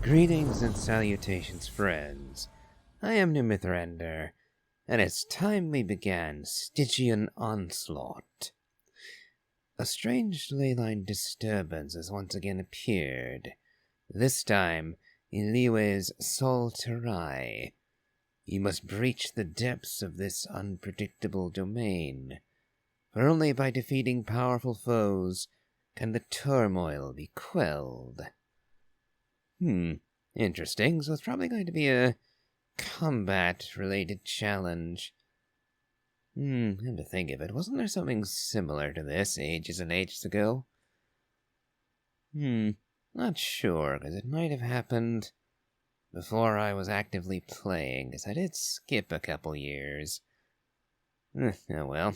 Greetings and salutations, friends. I am Nimithrander, and it's time we began Stygian Onslaught. A strange leyline disturbance has once again appeared, this time in Liyue's Sol Terrae. You must breach the depths of this unpredictable domain, for only by defeating powerful foes can the turmoil be quelled. Interesting. So it's probably going to be a combat-related challenge. Come to think of it, wasn't there something similar to this ages and ages ago? Not sure, because it might have happened before I was actively playing, because I did skip a couple years. Oh well.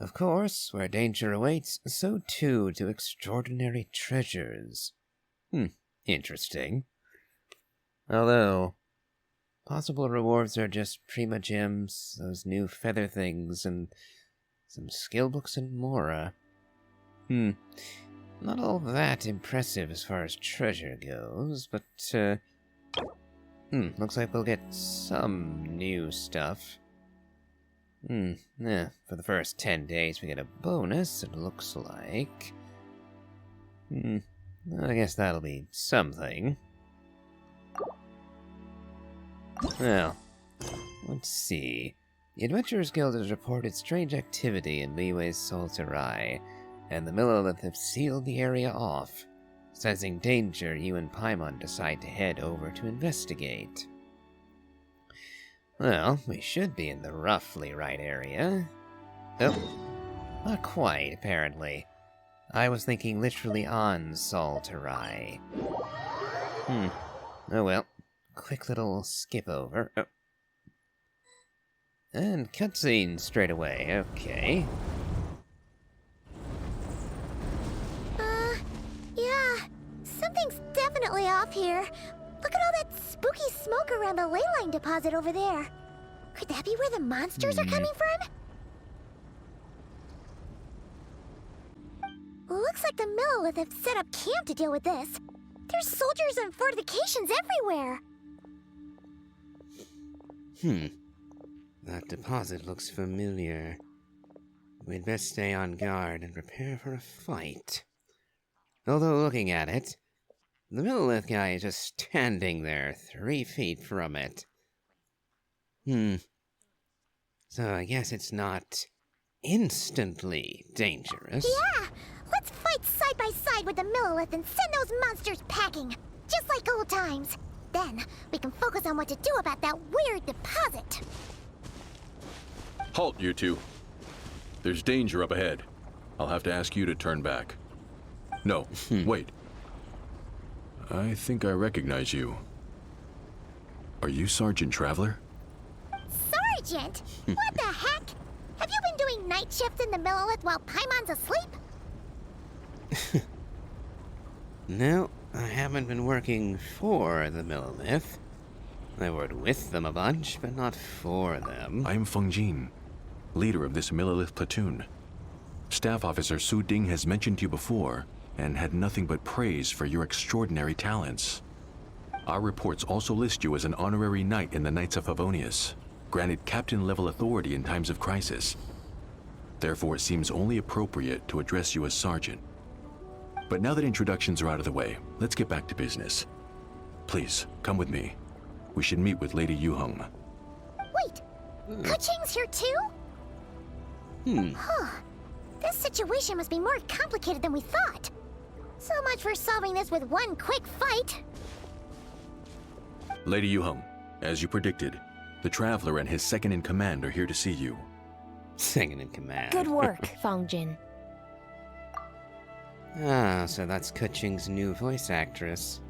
Of course, where danger awaits, so too do extraordinary treasures. Interesting. Although, possible rewards are just prima gems, those new feather things, and some skill books and mora. Not all that impressive as far as treasure goes, but, looks like we'll get some new stuff. For the first 10 days we get a bonus, it looks like. I guess that'll be something. Well, let's see. The Adventurers Guild has reported strange activity in Liyue's Sol Terrae, and the Millelith have sealed the area off. Sensing danger, you and Paimon decide to head over to investigate. Well, we should be in the roughly right area. Oh, not quite, apparently. I was thinking literally on Sol Terrae. Oh well. Quick little skip over. Oh. And cutscene straight away, okay. Yeah. Something's definitely off here. Look at all that spooky smoke around the leyline deposit over there. Could that be where the monsters are coming from? Looks like the Millelith have set up camp to deal with this. There's soldiers and fortifications everywhere. That deposit looks familiar. We'd best stay on guard and prepare for a fight. Although looking at it, the Millelith guy is just standing there 3 feet from it. So I guess it's not instantly dangerous. Yeah! Let's fight side by side with the Millelith and send those monsters packing! Just like old times! Then, we can focus on what to do about that weird deposit! Halt, you two. There's danger up ahead. I'll have to ask you to turn back. No, wait. I think I recognize you. Are you Sergeant Traveler? Sergeant? What the heck? Have you been doing night shifts in the Millelith while Paimon's asleep? No, I haven't been working for the Millelith. I worked with them a bunch, but not for them. I'm Feng Jin, leader of this Millelith platoon. Staff Officer Su Ding has mentioned you before, and had nothing but praise for your extraordinary talents. Our reports also list you as an honorary knight in the Knights of Favonius, granted captain-level authority in times of crisis. Therefore, it seems only appropriate to address you as Sergeant. But now that introductions are out of the way, let's get back to business. Please, come with me. We should meet with Lady Yuheng. Wait, Keqing's here too? Huh. This situation must be more complicated than we thought. So much for solving this with one quick fight. Lady Yuheng, as you predicted, the Traveler and his second-in-command are here to see you. Second in command. Good work, Feng Jin. So that's Keqing's new voice actress.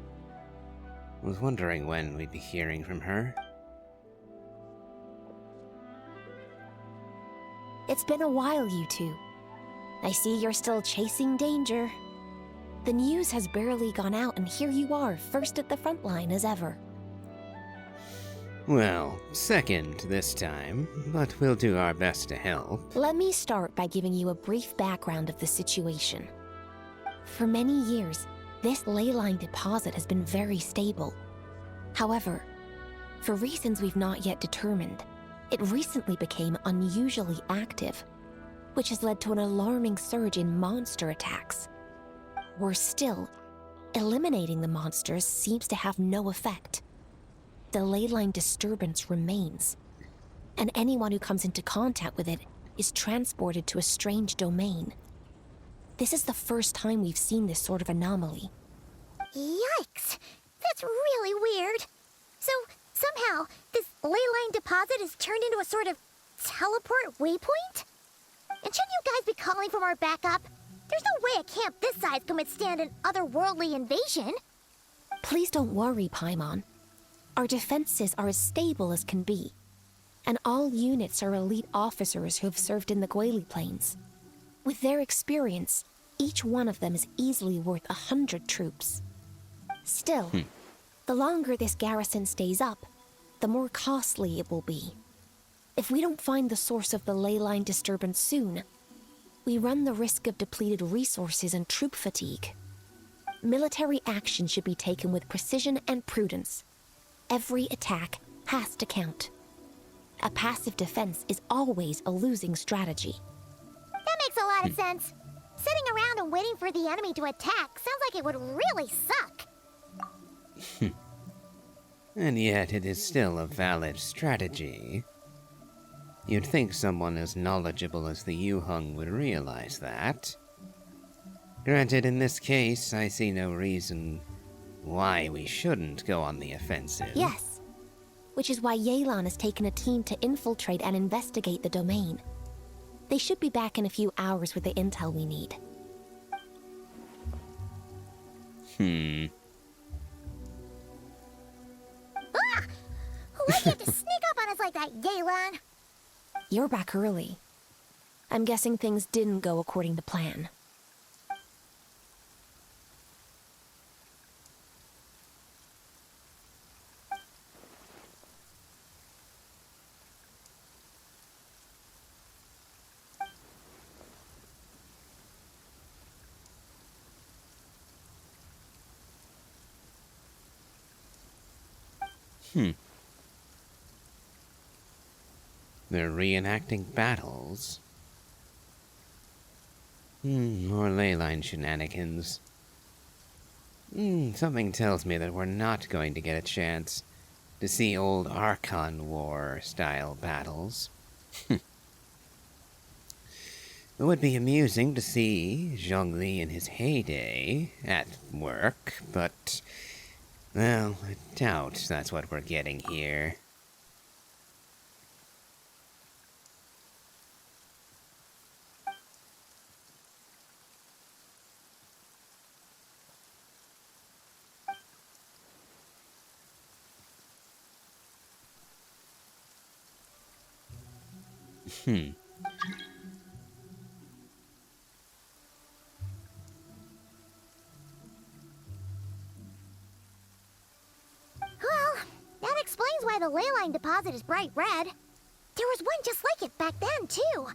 Was wondering when we'd be hearing from her. It's been a while, you two. I see you're still chasing danger. The news has barely gone out, and here you are, first at the front line as ever. Well, second this time, but we'll do our best to help. Let me start by giving you a brief background of the situation. For many years, This leyline deposit has been very stable. However, for reasons we've not yet determined, it recently became unusually active, which has led to an alarming surge in monster attacks. Worse still, eliminating the monsters seems to have no effect. The leyline disturbance remains, and anyone who comes into contact with it is transported to a strange domain. This is the first time we've seen this sort of anomaly. Yikes! That's really weird. So, somehow, this leyline deposit is turned into a sort of teleport waypoint? And shouldn't you guys be calling for more backup? There's no way a camp this size can withstand an otherworldly invasion. Please don't worry, Paimon. Our defenses are as stable as can be, and all units are elite officers who have served in the Guili Plains. With their experience, each one of them is easily worth 100 troops. Still, the longer this garrison stays up, the more costly it will be. If we don't find the source of the leyline disturbance soon, we run the risk of depleted resources and troop fatigue. Military action should be taken with precision and prudence. Every attack has to count. A passive defense is always a losing strategy. That makes a lot of sense. Sitting around and waiting for the enemy to attack sounds like it would really suck. And yet it is still a valid strategy. You'd think someone as knowledgeable as the Yuheng would realize that. Granted, in this case, I see no reason why we shouldn't go on the offensive. Yes, which is why Yelan has taken a team to infiltrate and investigate the domain. They should be back in a few hours with the intel we need. Ah! Why'd you have to sneak up on us like that, Yelan? You're back early. I'm guessing things didn't go according to plan. They're reenacting battles. More leyline shenanigans. Something tells me that we're not going to get a chance to see old Archon War-style battles. It would be amusing to see Zhongli in his heyday at work, but, well, I doubt that's what we're getting here. Well, that explains why the leyline deposit is bright red. There was one just like it back then, too.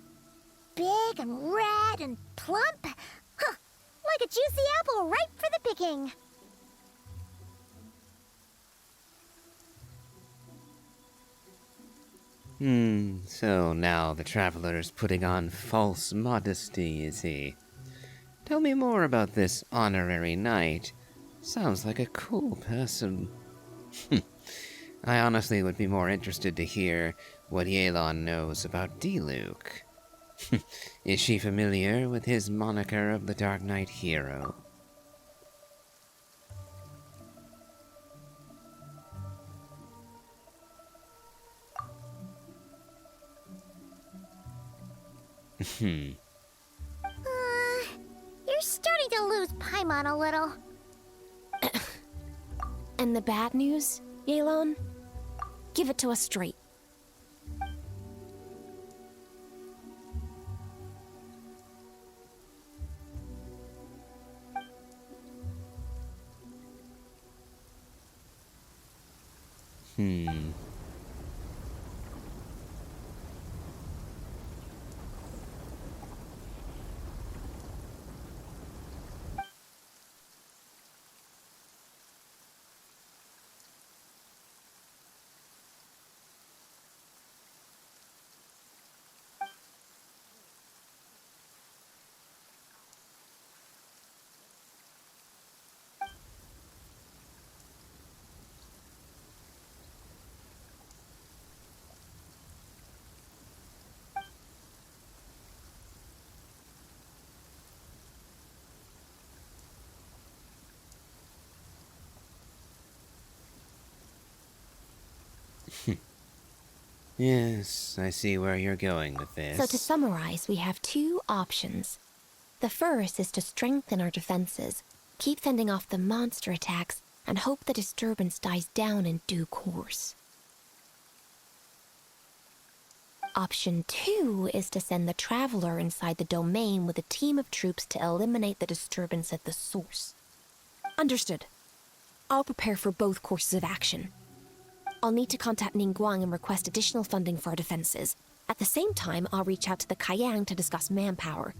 Big and red and plump. Huh, like a juicy apple ripe for the picking. So now the traveler's putting on false modesty, is he? Tell me more about this honorary knight. Sounds like a cool person. I honestly would be more interested to hear what Yelan knows about Diluc. Is she familiar with his moniker of the Dark Knight hero? You're starting to lose Paimon a little. And the bad news, Yelan? Give it to us straight. Yes, I see where you're going with this. So to summarize, we have two options. The first is to strengthen our defenses, keep fending off the monster attacks, and hope the disturbance dies down in due course. Option 2 is to send the Traveler inside the domain with a team of troops to eliminate the disturbance at the source. Understood. I'll prepare for both courses of action. I'll need to contact Ningguang and request additional funding for our defenses. At the same time, I'll reach out to the Kayang to discuss manpower.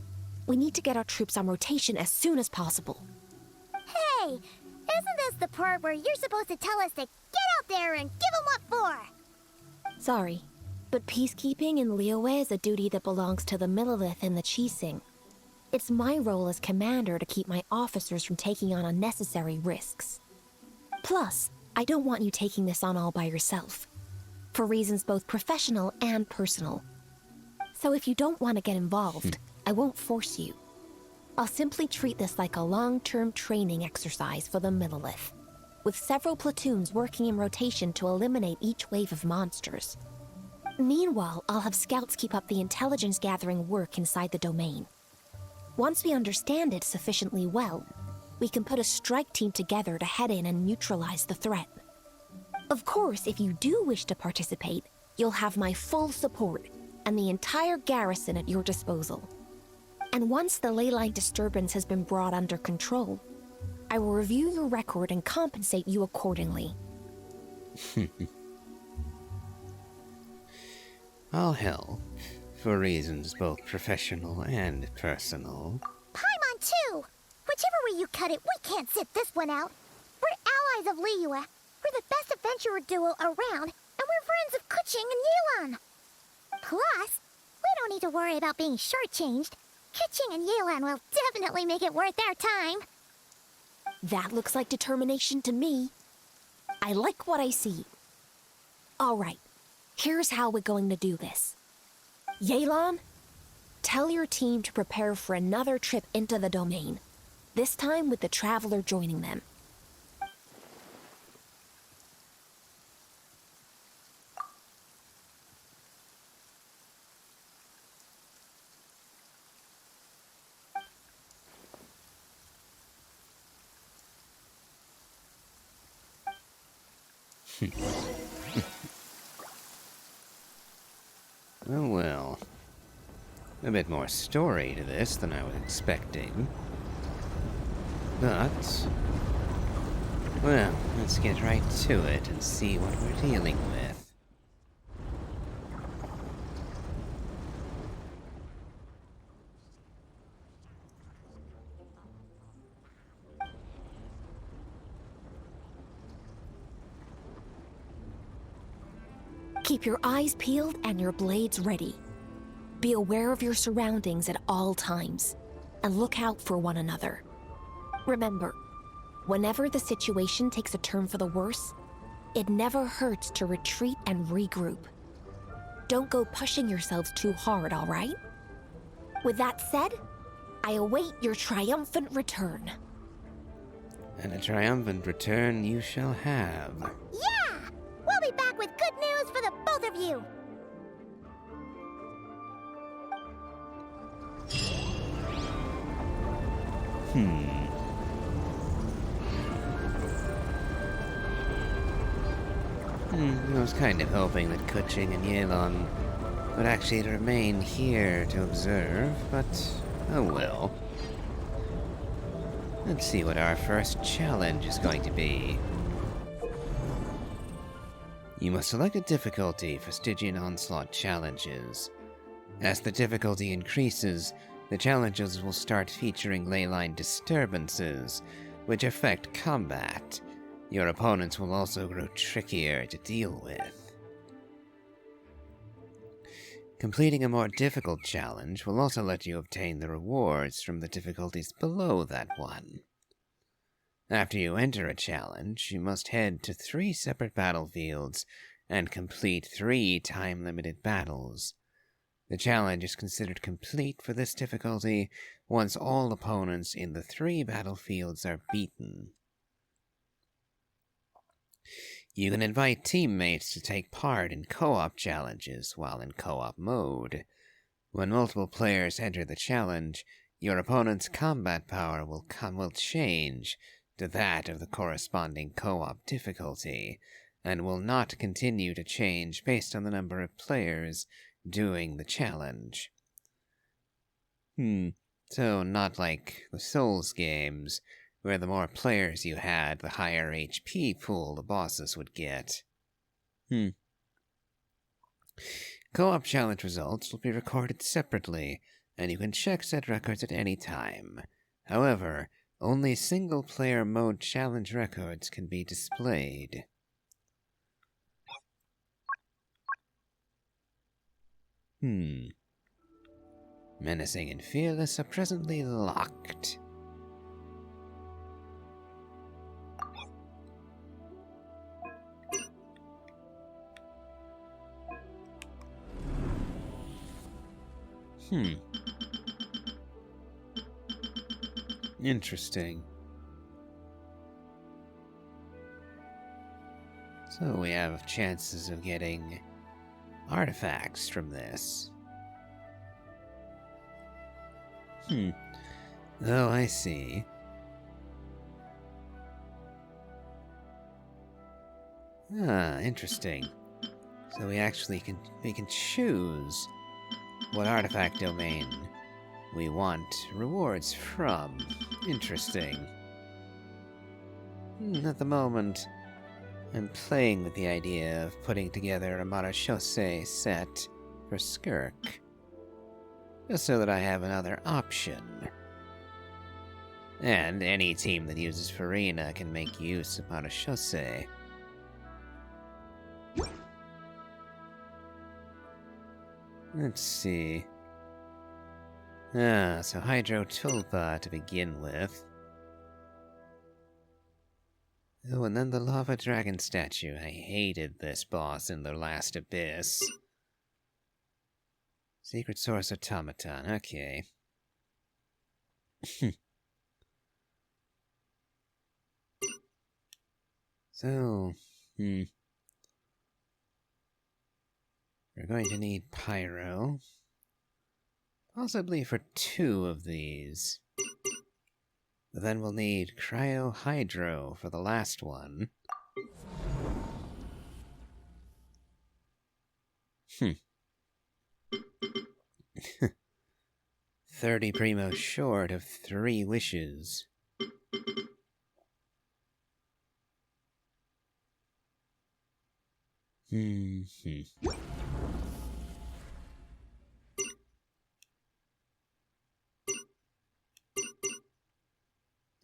We need to get our troops on rotation as soon as possible. Hey, isn't this the part where you're supposed to tell us to get out there and give them what for? Sorry, but peacekeeping in Liyue is a duty that belongs to the Millelith and the Qixing. It's my role as commander to keep my officers from taking on unnecessary risks. Plus, I don't want you taking this on all by yourself, for reasons both professional and personal. So if you don't want to get involved, I won't force you. I'll simply treat this like a long-term training exercise for the Millelith, with several platoons working in rotation to eliminate each wave of monsters. Meanwhile, I'll have scouts keep up the intelligence-gathering work inside the domain. Once we understand it sufficiently well, we can put a strike team together to head in and neutralize the threat. Of course, if you do wish to participate, you'll have my full support and the entire garrison at your disposal. And once the leyline disturbance has been brought under control, I will review your record and compensate you accordingly. I'll help, for reasons both professional and personal. Paimon, too! Whichever way you cut it, we can't sit this one out. We're allies of Liyue. We're the best adventurer duo around, and we're friends of Keqing and Yelan. Plus, we don't need to worry about being shortchanged. Keqing and Yelan will definitely make it worth our time. That looks like determination to me. I like what I see. All right, here's how we're going to do this. Yelan, tell your team to prepare for another trip into the domain, this time with the Traveler joining them. Oh well. A bit more story to this than I was expecting. But... well, let's get right to it and see what we're dealing with. Keep your eyes peeled and your blades ready. Be aware of your surroundings at all times, and look out for one another. Remember, whenever the situation takes a turn for the worse, it never hurts to retreat and regroup. Don't go pushing yourselves too hard, all right? With that said, I await your triumphant return. And a triumphant return you shall have. Yeah! We'll be back with good news for the both of you! I was kind of hoping that Keqing and Yelan would actually remain here to observe, but oh well. Let's see what our first challenge is going to be. You must select a difficulty for Stygian Onslaught challenges. As the difficulty increases, the challenges will start featuring leyline disturbances, which affect combat. Your opponents will also grow trickier to deal with. Completing a more difficult challenge will also let you obtain the rewards from the difficulties below that one. After you enter a challenge, you must head to 3 separate battlefields and complete 3 time-limited battles. The challenge is considered complete for this difficulty once all opponents in the 3 battlefields are beaten. You can invite teammates to take part in co-op challenges while in co-op mode. When multiple players enter the challenge, your opponent's combat power will change to that of the corresponding co-op difficulty, and will not continue to change based on the number of players doing the challenge. So not like the Souls games, where the more players you had, the higher HP pool the bosses would get. Co-op challenge results will be recorded separately, and you can check said records at any time. However, only single-player mode challenge records can be displayed. Menacing and Fearless are presently locked. Interesting. So we have chances of getting artifacts from this. Oh, I see. Interesting. So we can choose what artifact domain we want rewards from. Interesting. At the moment, I'm playing with the idea of putting together a Marachose set for Skirk, just so that I have another option. And any team that uses Farina can make use of Marachose. Let's see. So Hydro Tulpa to begin with. Oh, and then the Lava Dragon statue. I hated this boss in the last Abyss. Secret Source Automaton, okay. So, we're going to need Pyro. Possibly for 2 of these. But then we'll need Cryo Hydro for the last one. 30 Primo short of 3 wishes.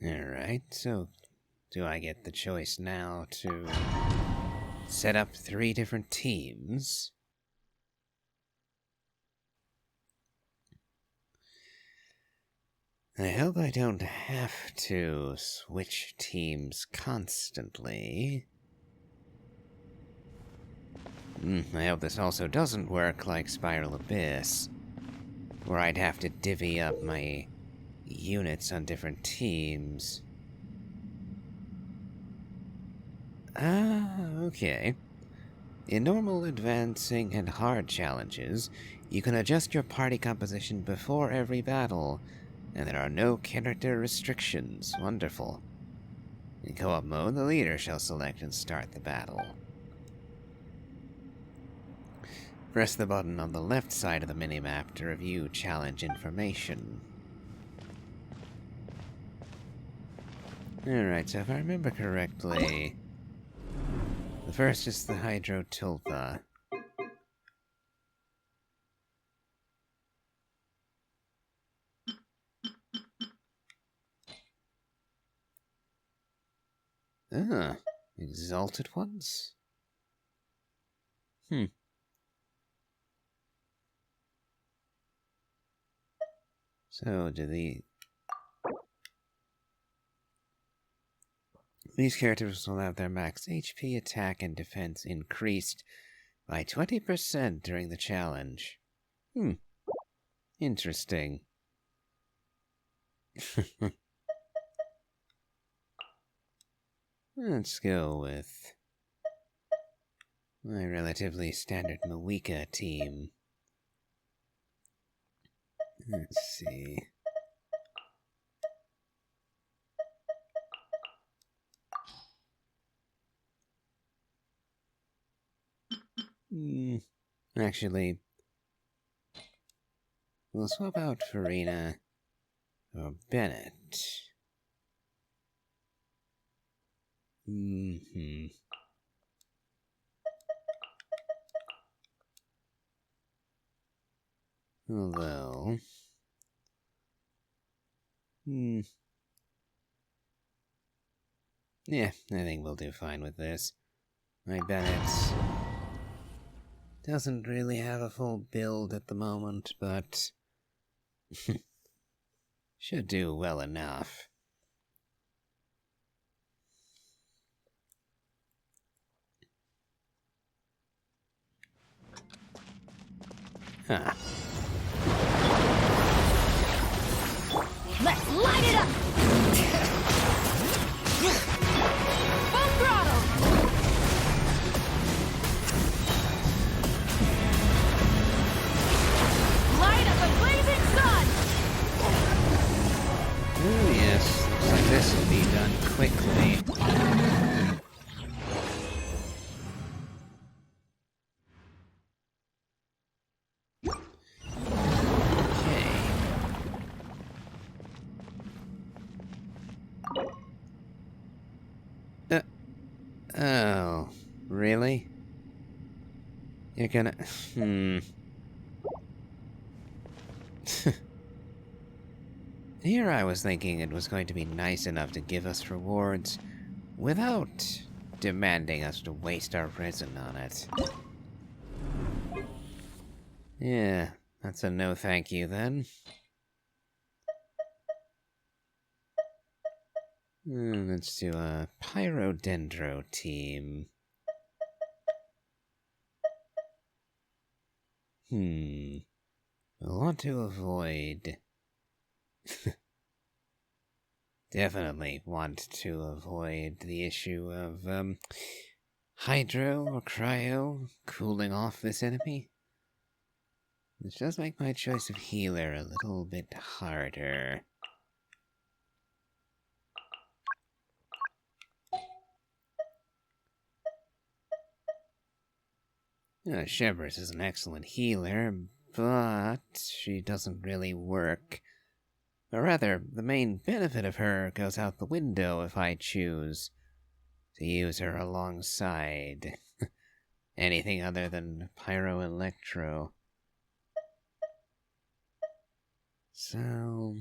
Alright, so do I get the choice now to set up 3 different teams? I hope I don't have to switch teams constantly. I hope this also doesn't work like Spiral Abyss, where I'd have to divvy up my units on different teams. Okay. In normal, advancing, and hard challenges, you can adjust your party composition before every battle, and there are no character restrictions. Wonderful. In co-op mode, the leader shall select and start the battle. Press the button on the left side of the minimap to review challenge information. Alright, so if I remember correctly, the first is the Hydro Tulpa. Exalted ones? So, these characters will have their max HP, attack, and defense increased by 20% during the challenge. Interesting. Let's go with My relatively standard Mawika team. Let's see. Actually, we'll swap out Farina or Bennett. Although... Yeah, I think we'll do fine with this. My Bennett doesn't really have a full build at the moment, but should do well enough. Huh. Let's light it up! Full throttle! Light up the blazing sun! Oh yes, looks like this will be done quickly. Oh, really? You're gonna... Here I was thinking it was going to be nice enough to give us rewards without demanding us to waste our resin on it. Yeah, that's a no thank you then. Let's do a Pyrodendro team. I want to avoid... Definitely want to avoid the issue of, hydro or cryo cooling off this enemy. Which does make my choice of healer a little bit harder. Shebris is an excellent healer, but she doesn't really work. Or rather, the main benefit of her goes out the window if I choose to use her alongside anything other than Pyro-Electro. So...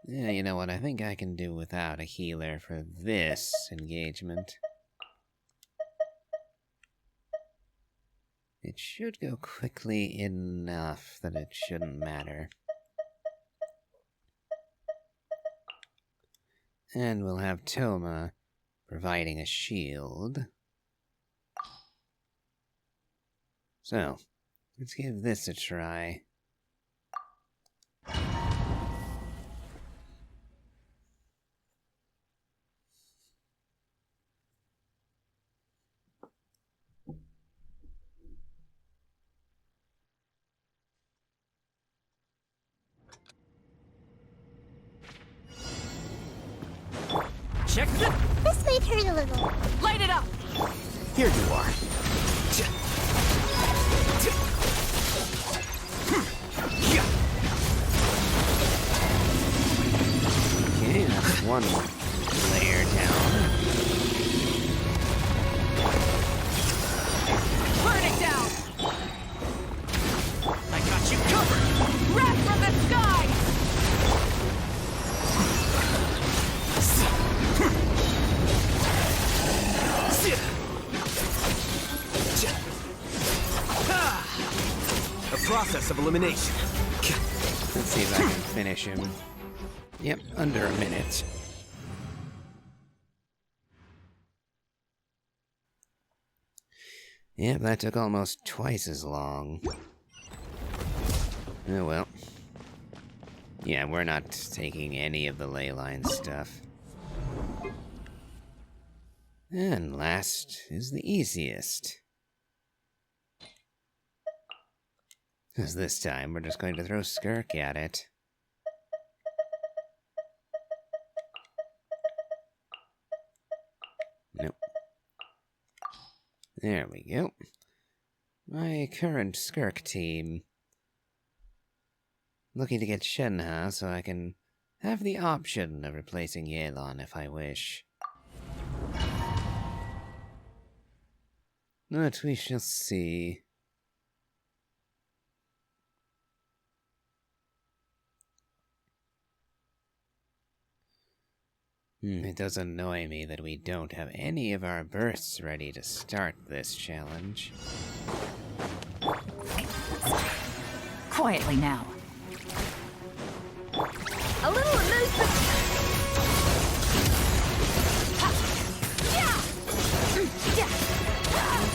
Yeah, you know what, I think I can do without a healer for this engagement. It should go quickly enough that it shouldn't matter. And we'll have Toma providing a shield. So, let's give this a try. Check the... This might hurt a little. Light it up! Here you are. Okay, that's one layer down. Burn it down! I got you covered! Wrath from the sky! A process of elimination. Let's see if I can finish him. Yep, under a minute. Yep, that took almost twice as long. Oh well. Yeah, we're not taking any of the ley line stuff. And last is the easiest. Because this time we're just going to throw Skirk at it. Nope. There we go. My current Skirk team. Looking to get Shenhe so I can have the option of replacing Yelan if I wish. But we shall see. It does annoy me that we don't have any of our bursts ready to start this challenge. Quietly now. A little amusement.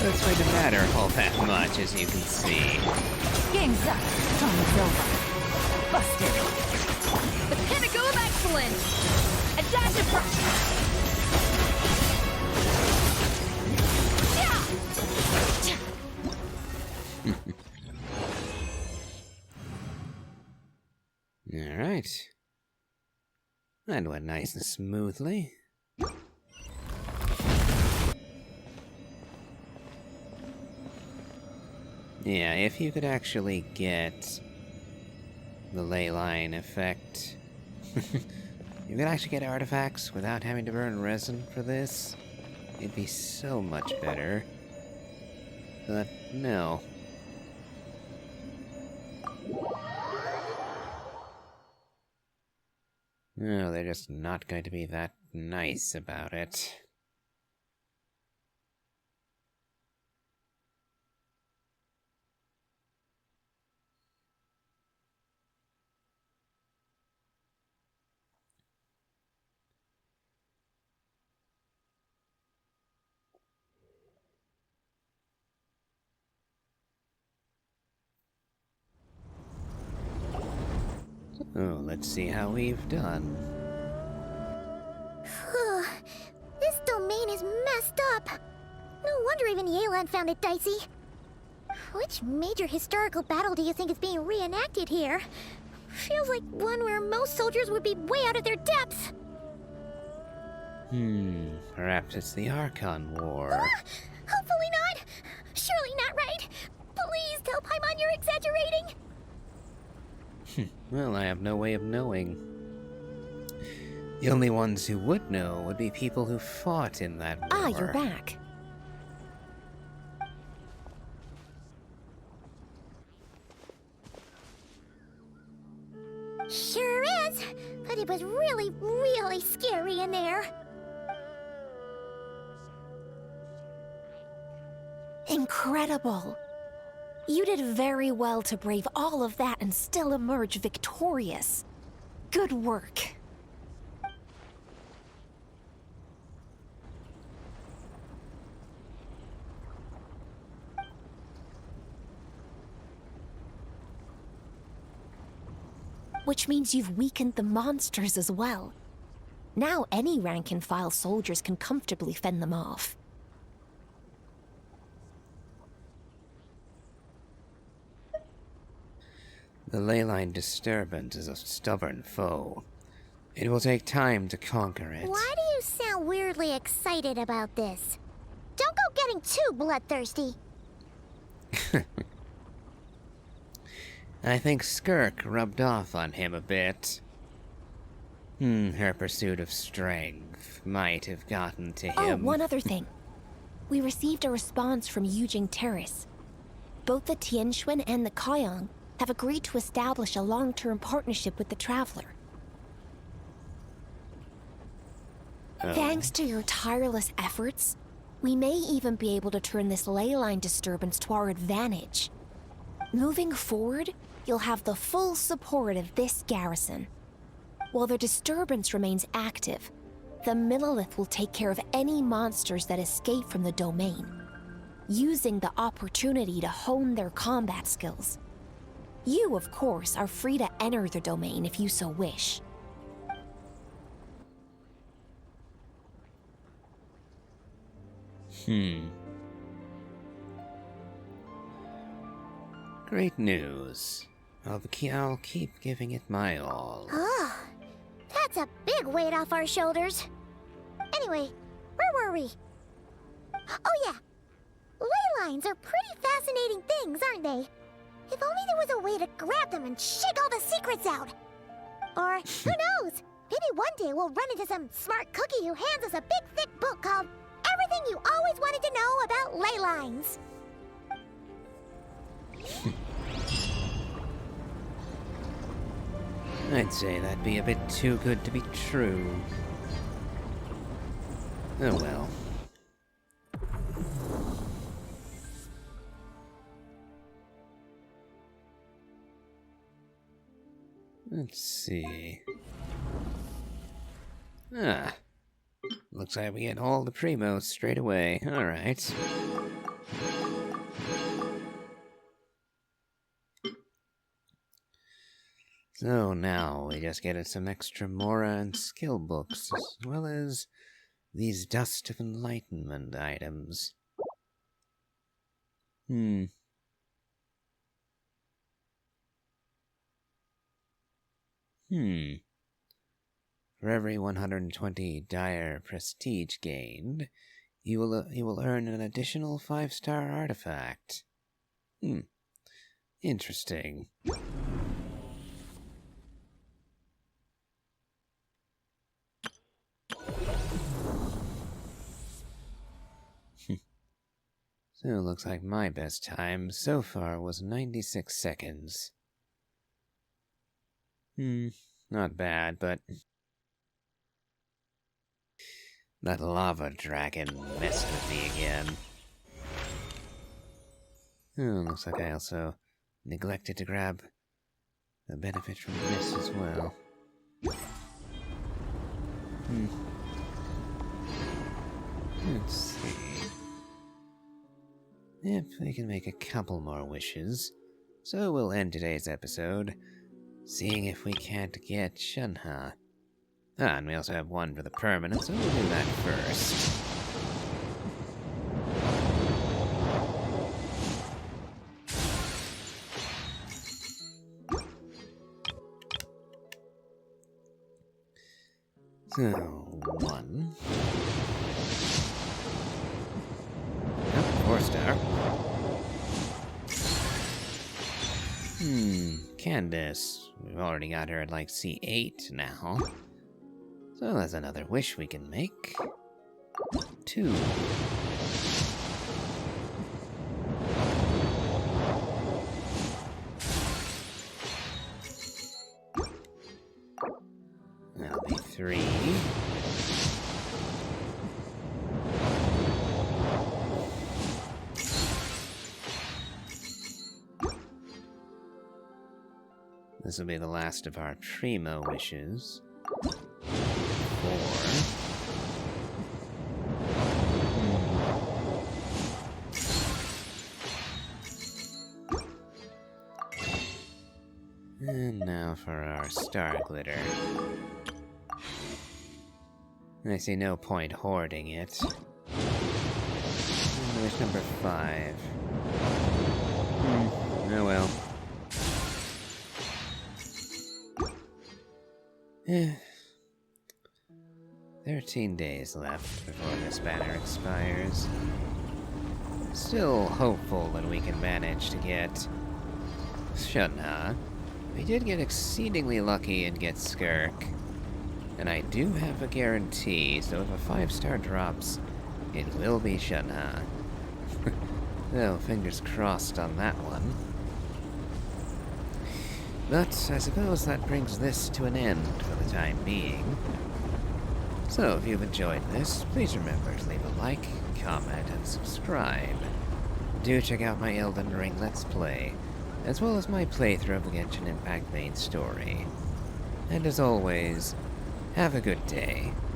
That's going to matter all that much, as you can see. Game's up. Time's over. Busted. The pinnacle of excellence. A dash of Alright. That went nice and smoothly. Yeah, if you could actually get the ley line effect. You could actually get artifacts without having to burn resin for this. It'd be so much better. But no. No, they're just not going to be that nice about it. Oh, let's see how we've done. This domain is messed up. No wonder even Yelan found it dicey. Which major historical battle do you think is being reenacted here? Feels like one where most soldiers would be way out of their depths. Perhaps it's the Archon War. Hopefully not. Surely not right. Please tell Paimon you're exaggerating. Well, I have no way of knowing. The only ones who would know would be people who fought in that war. Ah, you're back. Sure is, but it was really, really scary in there. Incredible. You did very well to brave all of that and still emerge victorious. Good work. Which means you've weakened the monsters as well. Now any rank-and-file soldiers can comfortably fend them off. The leyline disturbance is a stubborn foe. It will take time to conquer it. Why do you sound weirdly excited about this? Don't go getting too bloodthirsty. I think Skirk rubbed off on him a bit. Her pursuit of strength might have gotten to him. Oh, one other thing. We received a response from Yujing Terrace. Both the Tianxuan and the Kaiyang have agreed to establish a long-term partnership with the Traveler. Thanks to your tireless efforts, we may even be able to turn this ley line disturbance to our advantage. Moving forward, you'll have the full support of this garrison. While the disturbance remains active, the Millelith will take care of any monsters that escape from the domain, using the opportunity to hone their combat skills. You, of course, are free to enter the domain if you so wish. Great news. I'll keep giving it my all. Oh, that's a big weight off our shoulders. Anyway, where were we? Oh yeah, ley lines are pretty fascinating things, aren't they? If only there was a way to grab them and shake all the secrets out. Or, who knows? Maybe one day we'll run into some smart cookie who hands us a big thick book called Everything You Always Wanted to Know About Ley Lines. I'd say that'd be a bit too good to be true. Oh well. Let's see. Ah. Looks like we get all the primos straight away. Alright. So now we just get some extra Mora and skill books, as well as these Dust of Enlightenment items. For every 120 dire prestige gained, you will earn an additional 5-star artifact. Interesting. So it looks like my best time so far was 96 seconds. Not bad, but that lava dragon messed with me again. Oh, looks like I also neglected to grab a benefit from this as well. Let's see. Yep, we can make a couple more wishes. So we'll end today's episode, seeing if we can't get Shunha. Ah, and we also have one for the permanent, so we'll do that first. So, 1. Oh, 4-star. Candace. We've already got her at like C8 now. So that's another wish we can make. 2. That'll be 3. This will be the last of our Primo wishes. 4. And now for our Star Glitter. I see no point hoarding it. And wish number 5. Oh well. 13 days left before this banner expires. Still hopeful that we can manage to get Shunha. We did get exceedingly lucky and get Skirk. And I do have a guarantee, so if a 5-star drops, it will be Shunha. So, fingers crossed on that one. But I suppose that brings this to an end for the time being. So if you've enjoyed this, please remember to leave a like, comment, and subscribe. Do check out my Elden Ring Let's Play, as well as my playthrough of the Genshin Impact main story. And as always, have a good day.